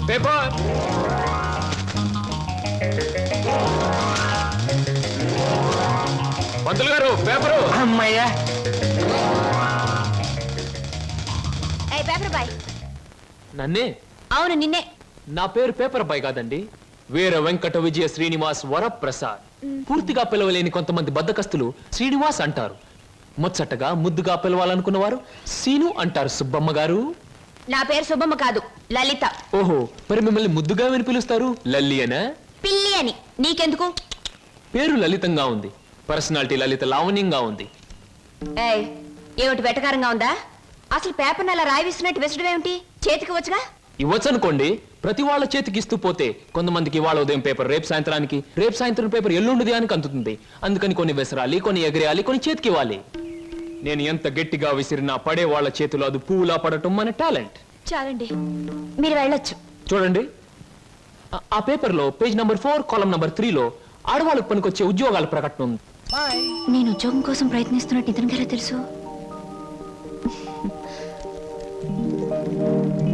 Paper. పంతులు గారు paper. అమ్మయ్యా. Paper boy. నన్నే? అవును నిన్నే. నా పేరు పేపర్ బాయ్ కాదండి, వీర వెంకట విజయ శ్రీనివాస్ వరప్రసాద్. పూర్తిగా పిలవలేని కొంతమంది బద్దకస్తులు శ్రీనివాస్ అంటారు. ముచ్చటగా ముద్దుగా పిలవాలనుకున్న వారు సీను అంటారు. సుబ్బమ్మ గారు. నా పేరు సుబ్బమ్మ కాదు, లలిత. ఓహో, మరి మిమ్మల్ని ముద్దుగా విని పిలుస్తారు లల్లి అనా? పిల్లి అని. నీకెందుకు? పేరు లలితంగా ఉంది, పర్సనాలిటీ లలిత లావణ్యంగా ఉంది. ఏమిటి వెటకారంగా ఉందా? అసలు పేపర్ అలా రాయిస్తున్నట్టు విసడం ఏమిటి? చేతికి వచ్చుగా. ఇవ్వచ్చనుకోండి, ప్రతి వాళ్ళ చేతికి ఇస్తూ పోతే కొంతమందికి వాళ్ళ ఉదయం పేపర్ రేపు సాయంత్రానికి, రేపు సాయంత్రం పేపర్ ఎల్లుండిది అని అందుతుంది. అందుకని కొన్ని విసరాలి, కొన్ని ఎగిరేయాలి, కొన్ని చేతికి ఇవ్వాలి. నేను ఎంత గట్టిగా విసిరినా పడే వాళ్ళ చేతిలో అది పువ్వులా పడటం మన టాలెంట్. చాలండి, మీరు వెళ్ళొచ్చు. చూడండి, ఆ పేపర్లో పేజ్ నంబర్ 4 కాలం నంబర్ 3లో ఆడవాళ్ళకు పనికొచ్చే ఉద్యోగాల ప్రకటన ఉంది. నేను ఉద్యోగం కోసం ప్రయత్నిస్తున్నట్టు ఇతనికి ఎలా తెలుసు?